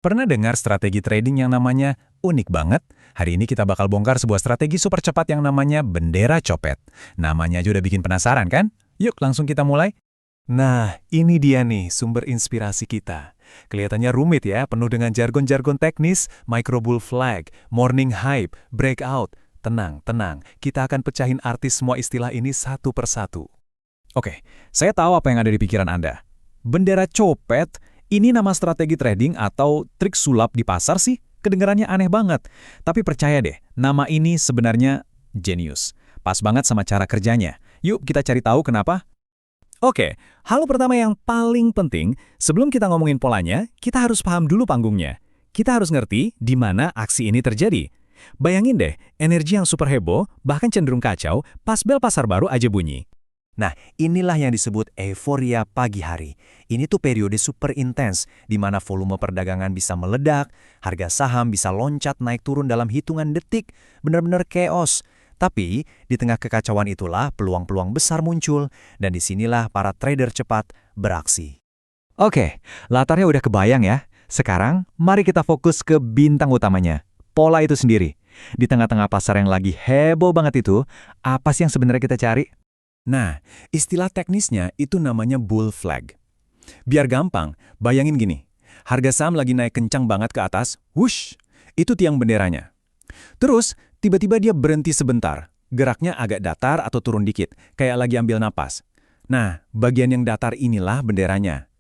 Pernah dengar strategi trading yang namanya unik banget? Hari ini kita bakal bongkar sebuah strategi super cepat yang namanya bendera copet. Namanya aja udah bikin penasaran kan? Yuk langsung kita mulai. Nah, ini dia nih sumber inspirasi kita. Kelihatannya rumit ya, penuh dengan jargon-jargon teknis, micro bull flag, morning hype, breakout. Tenang, tenang, kita akan pecahin arti semua istilah ini satu persatu. Oke, saya tahu apa yang ada di pikiran Anda. Bendera copet, ini nama strategi trading atau trik sulap di pasar sih? Kedengarannya aneh banget. Tapi percaya deh, nama ini sebenarnya jenius. Pas banget sama cara kerjanya. Yuk kita cari tahu kenapa. Oke, hal pertama yang paling penting, sebelum kita ngomongin polanya, kita harus paham dulu panggungnya. Kita harus ngerti di mana aksi ini terjadi. Bayangin deh, energi yang super heboh, bahkan cenderung kacau, pas bel pasar baru aja bunyi. Nah, inilah yang disebut euforia pagi hari. Ini tuh periode super intens, di mana volume perdagangan bisa meledak, harga saham bisa loncat naik turun dalam hitungan detik, benar-benar chaos. Tapi, di tengah kekacauan itulah peluang-peluang besar muncul, dan disinilah para trader cepat beraksi. Oke, latarnya udah kebayang ya. Sekarang, mari kita fokus ke bintang utamanya, pola itu sendiri. Di tengah-tengah pasar yang lagi heboh banget itu, apa sih yang sebenarnya kita cari? Nah, istilah teknisnya itu namanya bull flag. Biar gampang, bayangin gini. Harga saham lagi naik kencang banget ke atas, whoosh, itu tiang benderanya. Terus, tiba-tiba dia berhenti sebentar. Geraknya agak datar atau turun dikit, kayak lagi ambil napas. Nah, bagian yang datar inilah benderanya.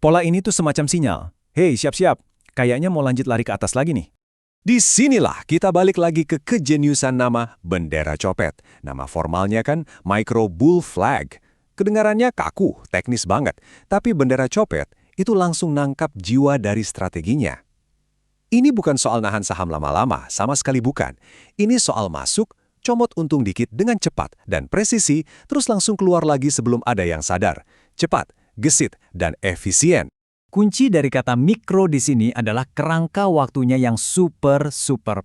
Pola ini tuh semacam sinyal. Hei, siap-siap. Kayaknya mau lanjut lari ke atas lagi nih. Disinilah kita balik lagi ke kejeniusan nama bendera copet. Nama formalnya kan micro bull flag. Kedengarannya kaku, teknis banget. Tapi bendera copet itu langsung nangkap jiwa dari strateginya. Ini bukan soal nahan saham lama-lama, sama sekali bukan. Ini soal masuk, comot untung dikit dengan cepat dan presisi, terus langsung keluar lagi sebelum ada yang sadar. Cepat, gesit, dan efisien. Kunci dari kata mikro di sini adalah kerangka waktunya yang super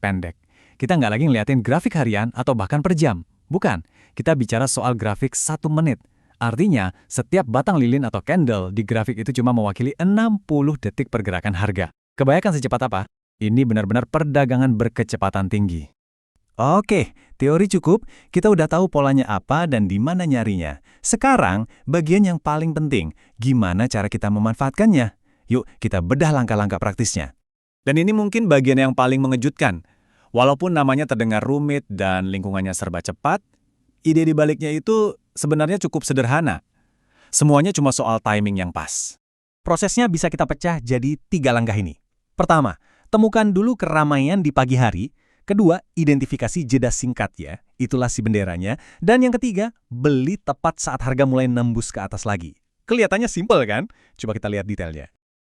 pendek. Kita nggak lagi ngeliatin grafik harian atau bahkan per jam. Bukan, kita bicara soal grafik 1 menit. Artinya, setiap batang lilin atau candle di grafik itu cuma mewakili 60 detik pergerakan harga. Kebayangkan secepat apa? Ini benar-benar perdagangan berkecepatan tinggi. Oke, teori cukup, kita udah tahu polanya apa dan di mana nyarinya. Sekarang, bagian yang paling penting, gimana cara kita memanfaatkannya? Yuk, kita bedah langkah-langkah praktisnya. Dan ini mungkin bagian yang paling mengejutkan. Walaupun namanya terdengar rumit dan lingkungannya serba cepat, ide di baliknya itu sebenarnya cukup sederhana. Semuanya cuma soal timing yang pas. Prosesnya bisa kita pecah jadi 3 langkah ini. Pertama, temukan dulu keramaian di pagi hari. Kedua, identifikasi jeda singkat ya, itulah si benderanya. Dan yang ketiga, beli tepat saat harga mulai nembus ke atas lagi. Kelihatannya simpel kan? Coba kita lihat detailnya.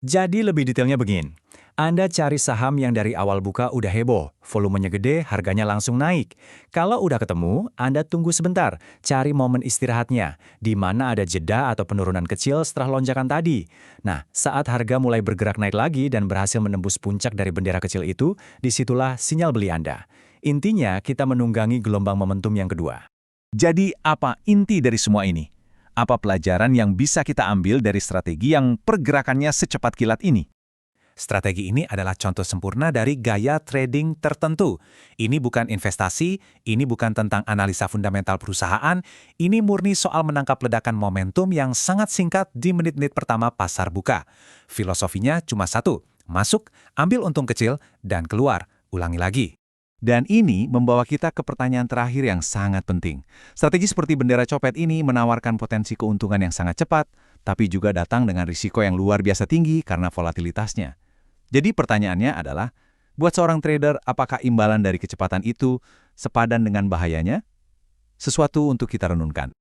Jadi lebih detailnya begini. Anda cari saham yang dari awal buka udah heboh, volumenya gede, harganya langsung naik. Kalau udah ketemu, Anda tunggu sebentar, cari momen istirahatnya, di mana ada jeda atau penurunan kecil setelah lonjakan tadi. Nah, saat harga mulai bergerak naik lagi dan berhasil menembus puncak dari bendera kecil itu, disitulah sinyal beli Anda. Intinya, kita menunggangi gelombang momentum yang kedua. Jadi, apa inti dari semua ini? Apa pelajaran yang bisa kita ambil dari strategi yang pergerakannya secepat kilat ini? Strategi ini adalah contoh sempurna dari gaya trading tertentu. Ini bukan investasi, ini bukan tentang analisa fundamental perusahaan, ini murni soal menangkap ledakan momentum yang sangat singkat di menit-menit pertama pasar buka. Filosofinya cuma satu, masuk, ambil untung kecil, dan keluar, ulangi lagi. Dan ini membawa kita ke pertanyaan terakhir yang sangat penting. Strategi seperti bendera copet ini menawarkan potensi keuntungan yang sangat cepat, tapi juga datang dengan risiko yang luar biasa tinggi karena volatilitasnya. Jadi pertanyaannya adalah, buat seorang trader, apakah imbalan dari kecepatan itu sepadan dengan bahayanya? Sesuatu untuk kita renungkan.